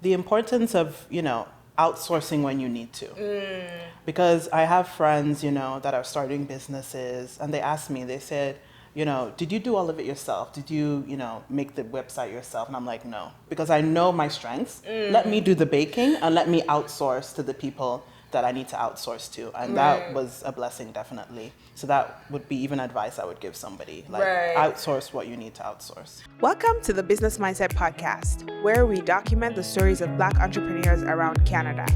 the importance of, outsourcing when you need to. Because I have friends, that are starting businesses, and they ask me, they said, did you do all of it yourself? Did you, make the website yourself? And I'm like, no, because I know my strengths. Let me do the baking and let me outsource to the people that I need to outsource to. And that was a blessing, definitely. So that would be even advice I would give somebody, like outsource what you need to outsource. Welcome to the Business Mindset Podcast, where we document the stories of Black entrepreneurs around Canada.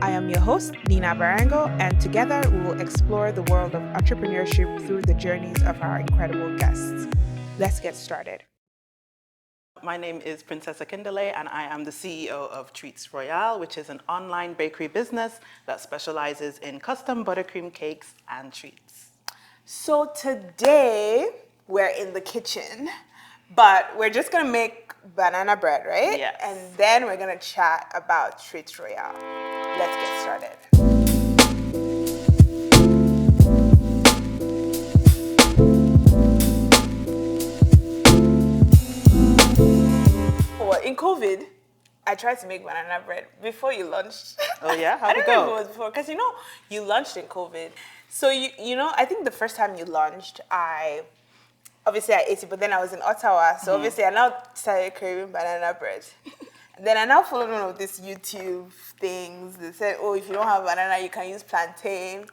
I am your host, Nina Barango, and together we will explore the world of entrepreneurship through the journeys of our incredible guests. Let's get started. My name is Princess Akindele, and I am the CEO of Treats Royale, which is an online bakery business that specializes in custom buttercream cakes and treats. So today we're in the kitchen, but we're just gonna make banana bread, right? Yes. And then we're gonna chat about Treats Royale. Let's get started. Well, in COVID, I tried to make banana bread before you launched. Oh yeah? How'd I it don't know go? if it was before, because you launched in COVID. So I think the first time you launched, obviously I ate it, but then I was in Ottawa, so obviously I now started craving banana bread. And then I now followed one of these YouTube things that said, oh, if you don't have banana, you can use plantain.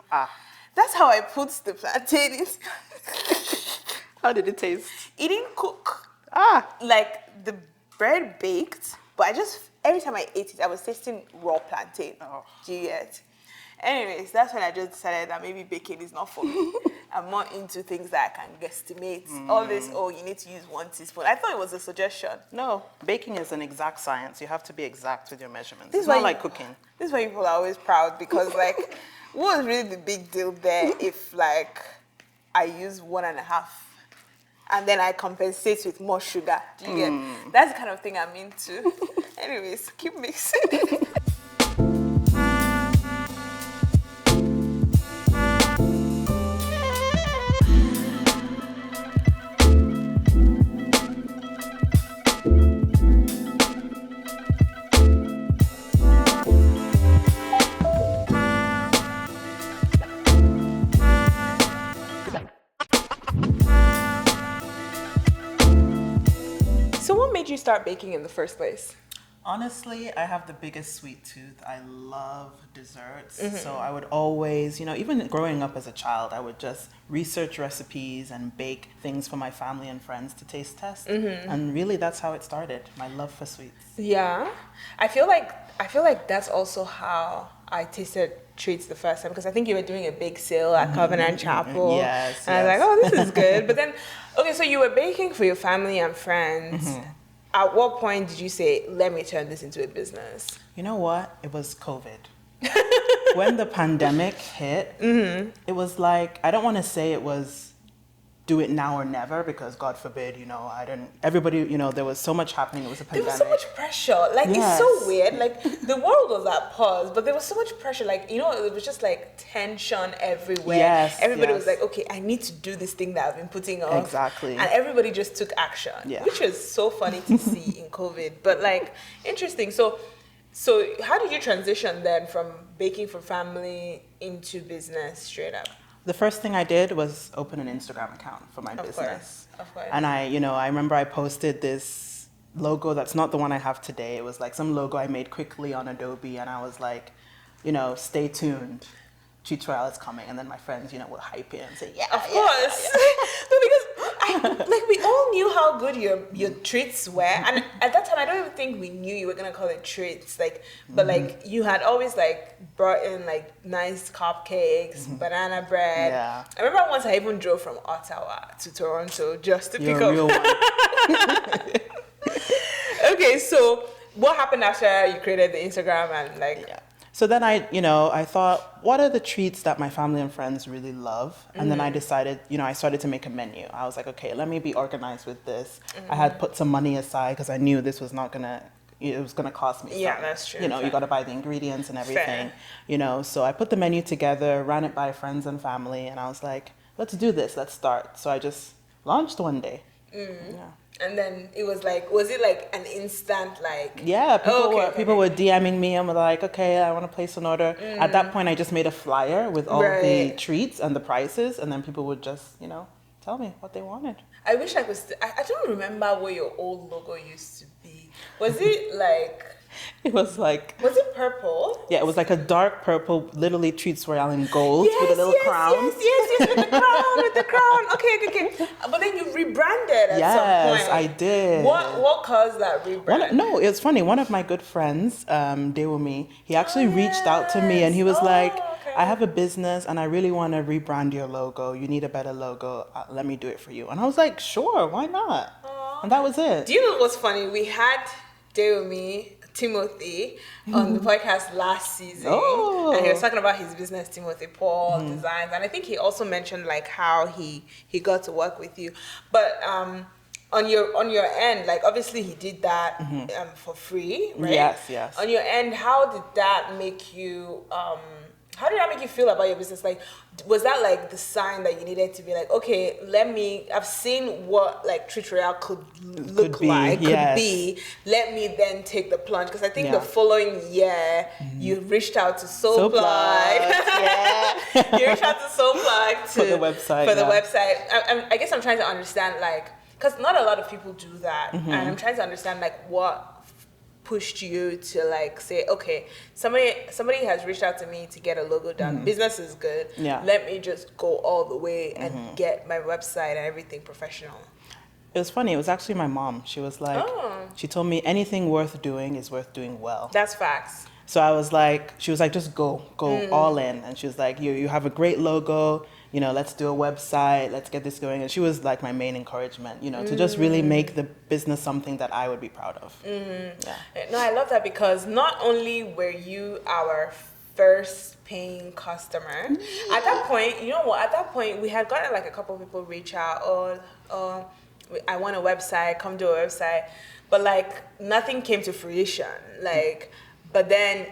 That's how I put the plantain in. How did it taste? It didn't cook. Like the bread baked, but every time I ate it, I was tasting raw plantain. Do you get? Anyways, that's when I just decided that maybe baking is not for me. I'm more into things that I can guesstimate. All this, you need to use 1 teaspoon. I thought it was a suggestion. No, baking is an exact science. You have to be exact with your measurements. It's not like cooking. This is why people are always proud, because what was really the big deal there if I use 1.5 and then I compensate with more sugar? Do you get? That's the kind of thing I'm into. Anyways, keep mixing. So what made you start baking in the first place? Honestly, I have the biggest sweet tooth. I love desserts. So I would always, even growing up as a child, I would just research recipes and bake things for my family and friends to taste test. And really that's how it started, my love for sweets. Yeah. I feel like that's also how I tasted Treats the first time, because I think you were doing a big sale at Covenant Chapel. Yes. And I was like, oh, this is good. But then, okay, so you were baking for your family and friends. At what point did you say, let me turn this into a business? You know what? It was COVID. When the pandemic hit, it was like, I don't want to say it was do it now or never, because God forbid, everybody, there was so much happening. It was a pandemic. There was so much pressure. It's so weird. The world was at pause, but there was so much pressure. It was just tension everywhere. Yes, everybody was like, okay, I need to do this thing that I've been putting off. Exactly. And everybody just took action, which was so funny to see in COVID. But interesting. So how did you transition then from baking for family into business straight up? The first thing I did was open an Instagram account for my business. Of course. And I remember I posted this logo that's not the one I have today. It was some logo I made quickly on Adobe, and I was like, stay tuned. Treats Royale is coming. And then my friends, would hype it and say, yeah, of course. No, because we all knew how good your treats were, and at that time I don't even think we knew you were gonna call it treats. But you had always brought in nice cupcakes, banana bread. Yeah. I remember once I even drove from Ottawa to Toronto just to pick You're a up. real one. Okay, so what happened after you created the Instagram and So then I thought, what are the treats that my family and friends really love? And then I decided, I started to make a menu. I was like, okay, let me be organized with this. I had put some money aside because I knew this was not gonna, it was gonna cost me something. Yeah, that's true. You got to buy the ingredients and everything. So I put the menu together, ran it by friends and family, and I was like, let's do this, let's start. So I just launched one day. Yeah. And then it was like, was it like an instant like? Yeah, people were okay. DMing me and were like, okay, I want to place an order. At that point, I just made a flyer with all the treats and the prices, and then people would just, tell me what they wanted. I wish I could. I don't remember what your old logo used to be. Was it like? It was like... Was it purple? Yeah, it was like a dark purple, literally Treats Royale in gold with a little crown. Yes, with the crown. Okay. But then you rebranded at some point. Yes, I did. What caused that rebrand? No, it's funny. One of my good friends, Dewumi, he actually reached out to me and he was like, okay. I have a business and I really want to rebrand your logo. You need a better logo. Let me do it for you. And I was like, sure, why not? And that was it. Do you know what's funny? We had Dewumi, Timothy, on the podcast last season, and he was talking about his business, Timothy Paul Designs, and I think he also mentioned like how he got to work with you. But on your end, like obviously he did that for free, right? Yes. On your end, how did that make you? How did that make you feel about your business? Like, was that like the sign that you needed to be like, okay, I've seen what like Treats Royale could be. Let me then take the plunge. Because I think the following year, you reached out to Soulplug. You reached out to Soulplug for the website. I guess I'm trying to understand, like, because not a lot of people do that. And I'm trying to understand, like, what pushed you to like say, okay, somebody has reached out to me to get a logo done. Business is good. Let me just go all the way and get my website and everything professional. It was funny. It was actually my mom. She was like, she told me anything worth doing is worth doing well. That's facts. So she was like, just go all in. And she was like, you have a great logo. Let's do a website, let's get this going. And she was like my main encouragement, to just really make the business something that I would be proud of. Yeah. No, I love that because not only were you our first paying customer, at that point, at that point we had gotten like a couple of people reach out, I want a website, come do a website. But like nothing came to fruition. But then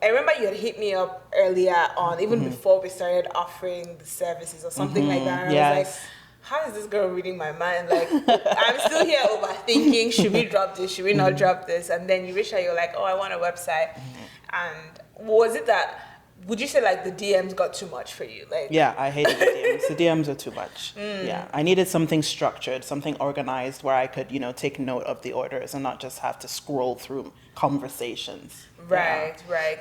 I remember you had hit me up earlier on, even before we started offering the services or something like that. And I was like, how is this girl reading my mind? Like, I'm still here overthinking, should we drop this? Should we not drop this? And then you reach out, you're like, I want a website. And was it that, would you say like the DMs got too much for you? Yeah, I hated the DMs. The DMs are too much. Yeah, I needed something structured, something organized where I could, take note of the orders and not just have to scroll through conversations. Right.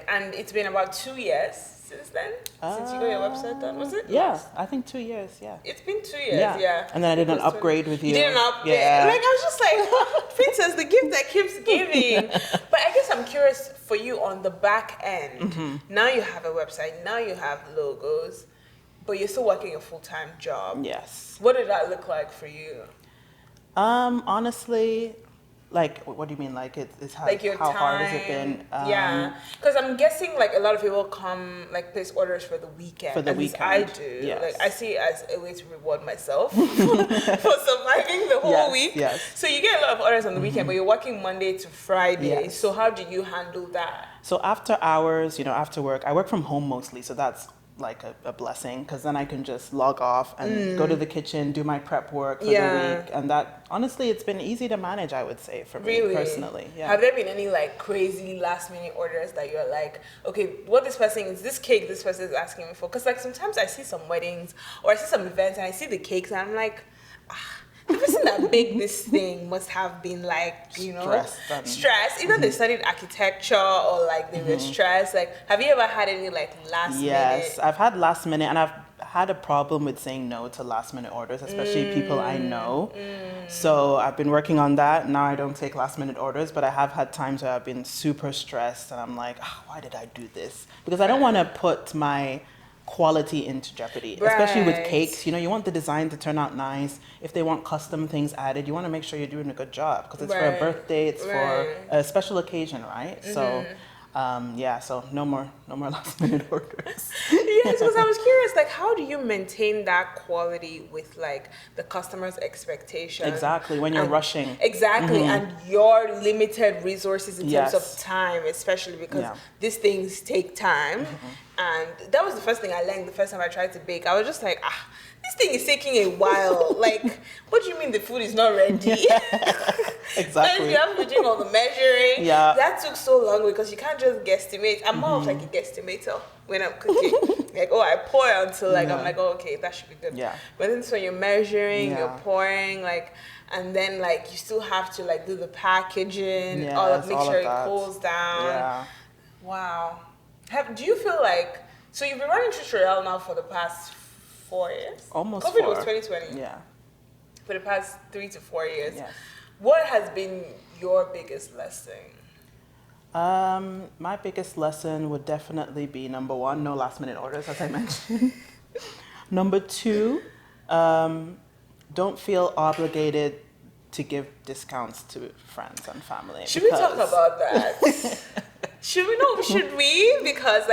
And it's been about 2 years since then, since you got your website done, was it? Yeah, I think 2 years, It's been 2 years, yeah. And then I did an upgrade with you. You did an upgrade? Yeah. Like, I was just like, Princess, the gift that keeps giving. But I guess I'm curious for you on the back end. Now you have a website, now you have logos, but you're still working a full-time job. Yes. What did that look like for you? Honestly, like, what do you mean? Like, it's how, like your how time, hard has it been? Yeah, because I'm guessing like a lot of people come like place orders for the weekend. For the weekend, I do. Yes. Like I see it as a way to reward myself for surviving the whole week. Yes. So you get a lot of orders on the weekend, but you're working Monday to Friday. Yes. So how do you handle that? So after hours, after work, I work from home mostly. So that's like a blessing because then I can just log off and go to the kitchen, do my prep work for the week. And that, honestly, it's been easy to manage, I would say, for me personally. Yeah. Have there been any like crazy last minute orders that you're like, okay, what this person is, this cake this person is asking me for? Because like sometimes I see some weddings or I see some events and I see the cakes and I'm like, the person that baked this thing must have been like, stressed. Either they studied architecture or like they were stressed. Like, have you ever had any like last minute? Yes, I've had last minute and I've had a problem with saying no to last minute orders, especially people I know. So I've been working on that. Now I don't take last minute orders, but I have had times where I've been super stressed and I'm like, why did I do this? Because I don't want to put my quality into jeopardy, especially with cakes. You want the design to turn out nice. If they want custom things added, you want to make sure you're doing a good job because it's for a birthday, it's for a special occasion, right? So so no more last minute orders. Yes, because I was curious, like, how do you maintain that quality with like the customer's expectation? Exactly, when you're rushing. Exactly, and your limited resources in terms of time, especially because these things take time. And that was the first thing I learned the first time I tried to bake. I was just like, this thing is taking a while. Like, what do you mean the food is not ready? Exactly. Then you have to do all the measuring. Yeah. That took so long because you can't just guesstimate. I'm more of like a guesstimator when I'm cooking. Like, I pour until I'm like, okay, that should be good. Yeah. But then so you're measuring, you're pouring, and then you still have to do the packaging, Yes, make all sure of it that. cools down. Yeah. Wow. Do you feel like, so you've been running Treats Royale now for the past 4 years? Almost COVID 4. was 2020. Yeah. For the past 3 to 4 years. Yes. What has been your biggest lesson? My biggest lesson would definitely be, number 1, no last minute orders, as I mentioned. Number 2, don't feel obligated to give discounts to friends and family. Should we talk about that? Should we? Because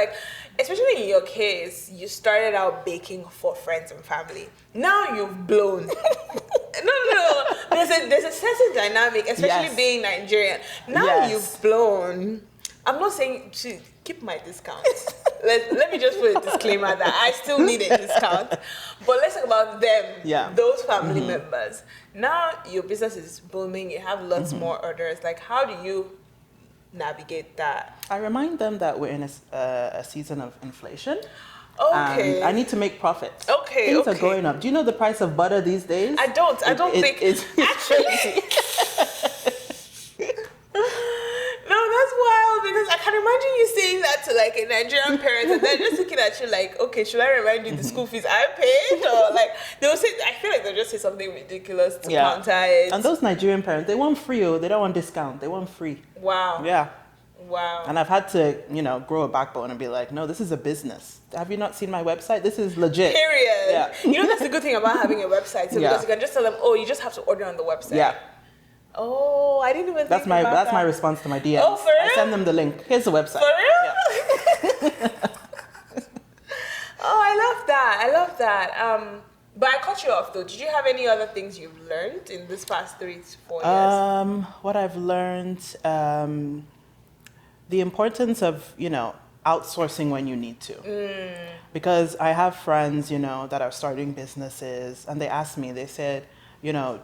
especially in your case, you started out baking for friends and family. Now you've blown. No. There's a certain dynamic, especially being Nigerian. Now you've blown. I'm not saying to keep my discounts. Let me just put a disclaimer that I still need a discount. But let's talk about them, those family members. Now your business is booming. You have lots more orders. How do you navigate that? I remind them that we're in a season of inflation. Okay. And I need to make profits. Okay. Things are going up. Do you know the price of butter these days? I don't think it's actually. No, that's wild because I can imagine you saying that to a Nigerian parent and then just looking at you okay, should I remind you the school fees I paid? Or they will say, I feel like they'll just say something ridiculous to counter it. And those Nigerian parents, they want free, they don't want discount, they want free. Wow. Yeah. Wow. And I've had to, grow a backbone and be like, no, this is a business. Have you not seen my website? This is legit. Period. Yeah. That's the good thing about having a website too, because you can just tell them, you just have to order on the website. Yeah. Oh, I didn't even think about that. That's my response to my DMs. Oh, for real? I send them the link. Here's the website. For real? Yeah. Oh, I love that. But I cut you off though. Did you have any other things you've learned in this past 3 to 4 years? What I've learned, the importance of, outsourcing when you need to. Because I have friends, that are starting businesses and they ask me, they said,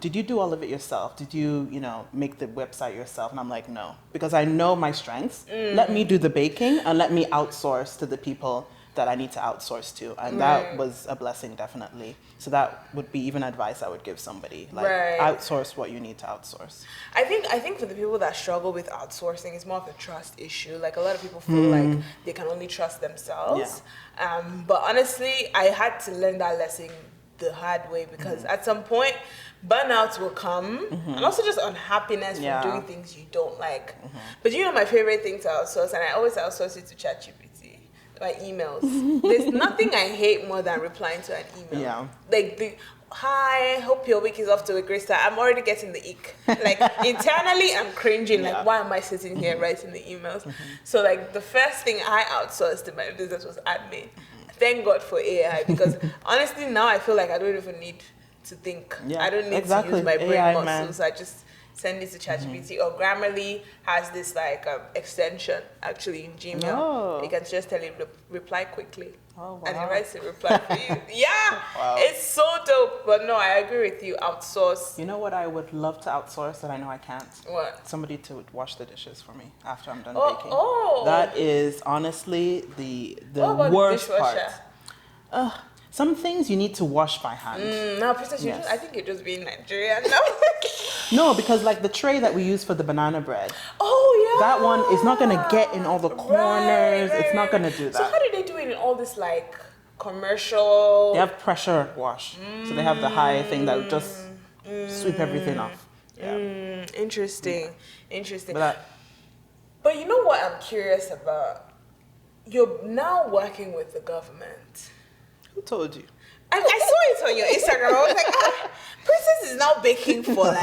did you do all of it yourself? Did you, make the website yourself? And I'm like, no, because I know my strengths. Let me do the baking and let me outsource to the people that I need to outsource to. And that was a blessing, definitely. So that would be even advice I would give somebody. Outsource what you need to outsource. I think for the people that struggle with outsourcing, it's more of a trust issue. A lot of people feel like they can only trust themselves. Yeah. But honestly, I had to learn that lesson the hard way because at some point, burnout will come and also just unhappiness from doing things you don't like. But my favorite thing to outsource, and I always outsource it to ChatGPT, my emails. There's nothing I hate more than replying to an email. Yeah. Hi, hope your week is off to a great start. I'm already getting the ick. Internally, I'm cringing. Why am I sitting here writing the emails? So the first thing I outsourced in my business was admin. Thank God for AI because honestly now I feel like I don't even need to think. I don't need to use my brain AI, muscles. I just send it to ChatGPT or Grammarly has this extension actually in Gmail. Oh. You can just tell it reply quickly. Oh, wow. And it writes a reply for you. Wow. It's so dope. But no, I agree with you. Outsource. You know what I would love to outsource that I know I can't? What? Somebody to wash the dishes for me after I'm done baking. Oh. That is honestly the worst part. Some things you need to wash by hand. No, Princess, I think you're just being Nigerian now. No, because the tray that we use for the banana bread. Oh, yeah. That one is not going to get in all the corners. It's not going to do that. So how do they do it in all this commercial? They have pressure wash. So they have the high thing that will just sweep everything off. Yeah. Interesting. But you know what I'm curious about? You're now working with the government. Who told you? I saw it on your Instagram. I was like, Princess is now baking for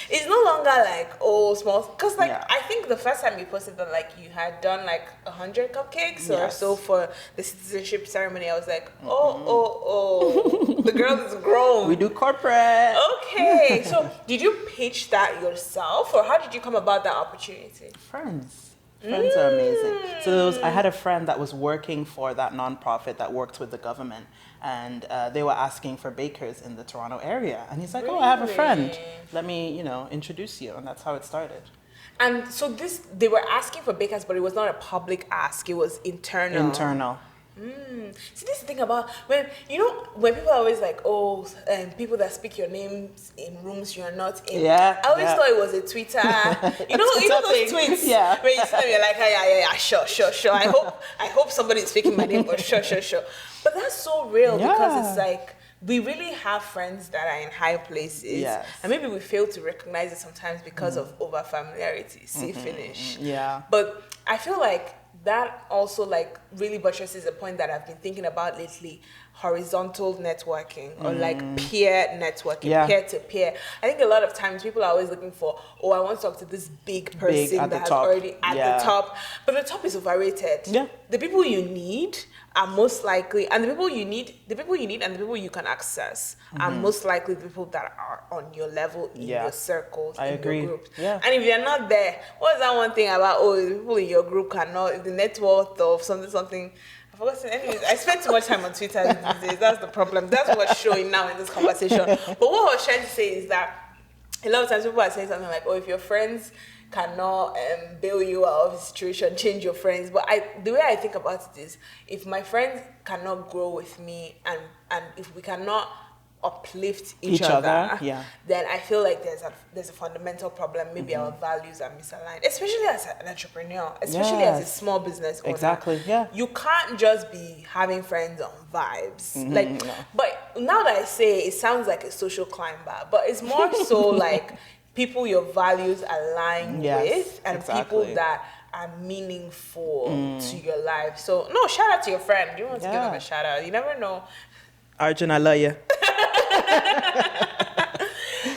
it's no longer small. Because I think the first time you posted that you had done 100 cupcakes or so for the citizenship ceremony, I was like, oh, the girl is grown. We do corporate. Okay, so did you pitch that yourself or how did you come about that opportunity? Friends. Friends are amazing. So I had a friend that was working for that nonprofit that worked with the government, and they were asking for bakers in the Toronto area. And he's like, "Oh, I have a friend. Let me, introduce you." And that's how it started. And so they were asking for bakers, but it was not a public ask. It was internal. Internal. See, this thing about when people are always like, oh, people that speak your names in rooms you are not in. Yeah. I always thought it was a Twitter. you know those tweets. Yeah. Where you see them, you're like, yeah, sure. I hope somebody is speaking my name, but sure. But that's so real because it's like we really have friends that are in high places, yes. and maybe we fail to recognize it sometimes because of over familiarity. See, finish. Yeah. But I feel like that also like really buttresses a point that I've been thinking about lately: horizontal networking or like peer networking, peer to peer. I think a lot of times people are always looking for, I want to talk to this big person that is already at the top, but the top is overrated. Yeah. The people you need are most likely, and the people you need and the people you can access are most likely the people that are on your level in your circles, your groups. Yeah. And if you're not there, what is that one thing about, the people in your group cannot, the net worth of something. I forgot. Anyways, I spend too much time on Twitter these days. That's the problem. That's what's showing now in this conversation. But what I was trying to say is that a lot of times people are saying something like, if your friends cannot bail you out of a situation, change your friends. But the way I think about it is, if my friends cannot grow with me and if we cannot uplift each other, then I feel like there's a fundamental problem. Maybe our values are misaligned, especially as an entrepreneur, especially as a small business owner. Exactly. Yeah. You can't just be having friends on vibes. But now that I say it sounds like a social climber, but it's more so like people your values align with, and people that are meaningful to your life. So no, shout out to your friend. You want to give them a shout out. You never know. Arjun, I love you.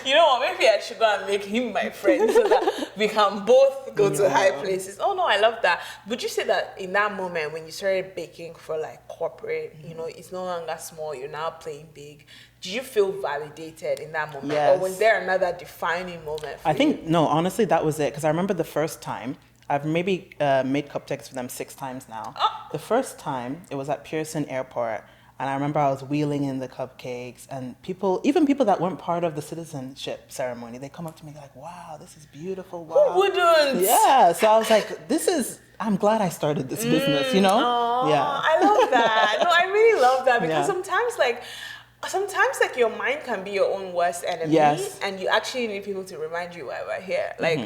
You know what? Maybe I should go and make him my friend so that we can both go to high places. Oh no, I love that. Would you say that in that moment when you started baking for like corporate, it's no longer small, you're now playing big, did you feel validated in that moment? Yes. Or was there another defining moment for you? No, honestly, that was it. Because I remember the first time, I've maybe made cupcakes for them 6 times now. Oh. The first time, it was at Pearson Airport. And I remember I was wheeling in the cupcakes, and even people that weren't part of the citizenship ceremony, they come up to me like, "Wow, this is beautiful. Wow." Who wouldn't? Yeah. So I was like, I'm glad I started this business, Aww, Yeah. I love that. No, I really love that because sometimes your mind can be your own worst enemy, and you actually need people to remind you why we're here. Like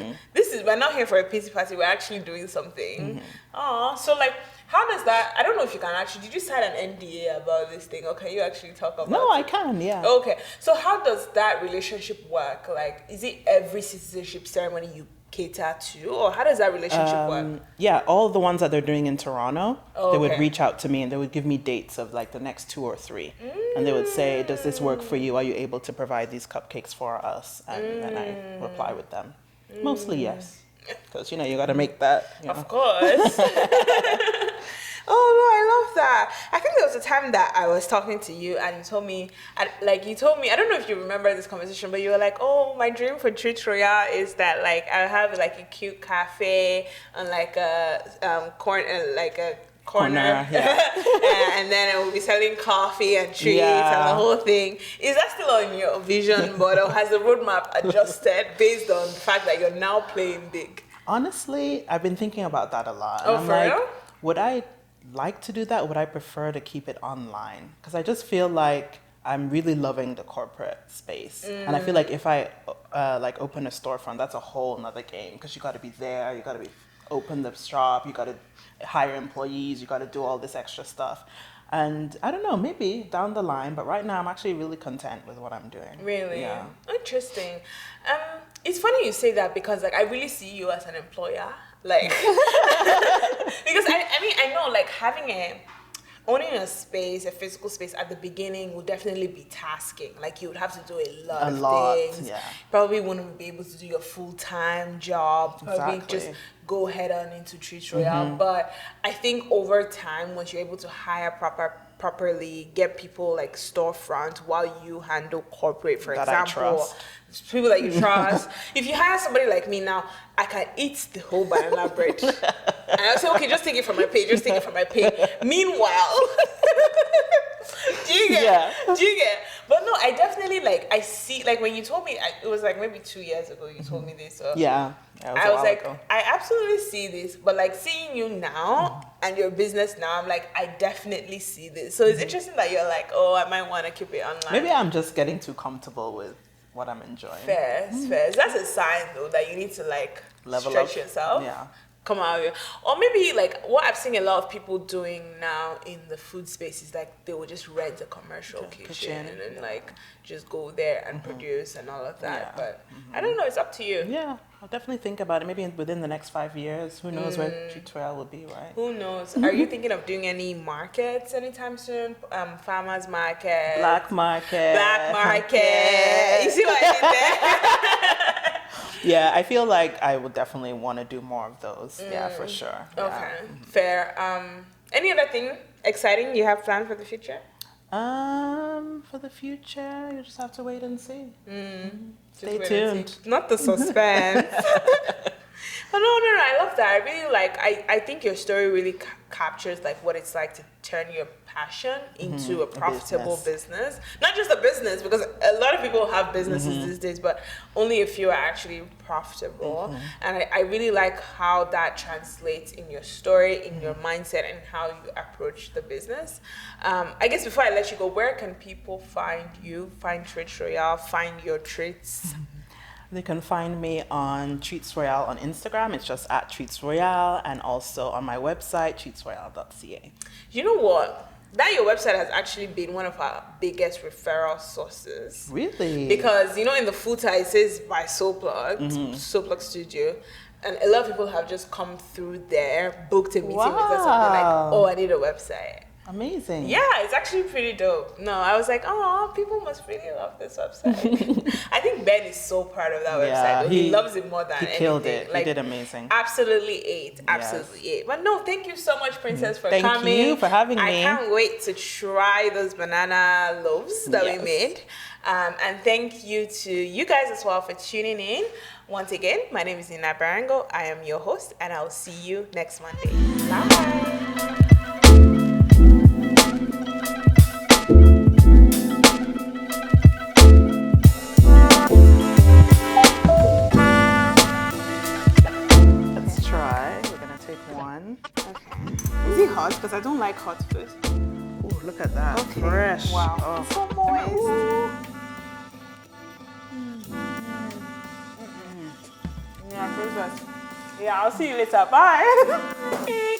we're not here for a pity party. We're actually doing something. So like, how does that? I don't know if you can actually. Did you sign an NDA about this thing, or can you actually talk about? No, I can. Yeah. Okay. So how does that relationship work? Like, is it every citizenship ceremony you cater to, or how does that relationship work? Yeah, all the ones that they're doing in Toronto, they would reach out to me and they would give me dates of like the next 2 or 3, and they would say, "Does this work for you? Are you able to provide these cupcakes for us?" And then I reply with them. Mostly yes, because you got to make that. Of course. Oh no, I love that. I think there was a time that I was talking to you and you told me, I don't know if you remember this conversation, but you were like, "Oh, my dream for Treats Royale is that like I have like a cute cafe and like a corner, and then I will be selling coffee and treats and the whole thing." Is that still on your vision board, or has the roadmap adjusted based on the fact that you're now playing big? Honestly, I've been thinking about that a lot. Oh, for real? Would I like to do that? Would I prefer to keep it online? Because I just feel like I'm really loving the corporate space, and I feel like if I open a storefront, that's a whole nother game, because you got to be there, you got to open the shop, you got to hire employees, you got to do all this extra stuff. And I don't know, maybe down the line, but right now I'm actually really content with what I'm doing. Really? Yeah. Interesting. It's funny you say that because like I really see you as an employer. Like because I know like owning a space, a physical space at the beginning would definitely be tasking. Like you would have to do a lot of things. Yeah. Probably wouldn't be able to do your full-time job. Probably just go head on into Treats Royale. But I think over time, once you're able to hire proper properly, get people like storefront while you handle corporate, for That I example. trust. People that you trust. If you hire somebody like me now, I can eat the whole banana bread. And I'll say, okay, just take it from my pay, just take it from my pay. Meanwhile, do you get? Yeah. Do you get? But no, I definitely like, I see, like when you told me, it was like maybe 2 years ago you told me this. So Yeah. I was like, I absolutely see this, but like seeing you now and your business now, I'm like, I definitely see this. So it's interesting that you're like, oh, I might want to keep it online. Maybe I'm just getting too comfortable with what I'm enjoying. Fair. That's a sign though that you need to like Level stretch up. yourself. Yeah. Come out of it. Or maybe like what I've seen a lot of people doing now in the food space is like they will just rent a commercial kitchen and then like just go there and produce and all of that. Yeah. But I don't know, it's up to you. Yeah, I'll definitely think about it. Maybe within the next 5 years, who knows where Treats Royale will be, right? Who knows? Are you thinking of doing any markets anytime soon? Farmers market, Black market. You see what I did there? Yeah, I feel like I would definitely want to do more of those. Yeah, for sure. Okay, fair. Any other thing exciting you have planned for the future? For the future, you just have to wait and see. Stay Just wait and tuned. see. Not the suspense. But no, I love that. I really like, I think your story really captures like what it's like to turn your passion into a profitable business. Not just a business, because a lot of people have businesses these days, but only a few are actually profitable. And I really like how that translates in your story, in your mindset, and how you approach the business. I guess before I let you go, where can people find you, find Treats Royale, find your treats? They can find me on Treats Royale on Instagram. It's just at Treats Royale, and also on my website, treatsroyale.ca. You know what? That your website has actually been one of our biggest referral sources. Really? Because, you know, in the footer, it says by Soulplug Studio. And a lot of people have just come through there, booked a meeting with us, and they're like, oh, I need a website. Amazing. Yeah, it's actually pretty dope. No, I was like, oh, people must really love this website. I think Ben is so proud of that website. Though. He loves it more than anything. He killed it. Like, he did amazing. Absolutely ate. But no, thank you so much, Princess, for coming. Thank you for having me. I can't wait to try those banana loaves that we made. And thank you to you guys as well for tuning in. Once again, my name is Nina Barango. I am your host, and I will see you next Monday. Bye. Okay. Is it hot? Because I don't like hot food. Oh, look at that. Okay. Fresh. Wow. Oh. It's so moist. Yeah, I'll see you later. Bye.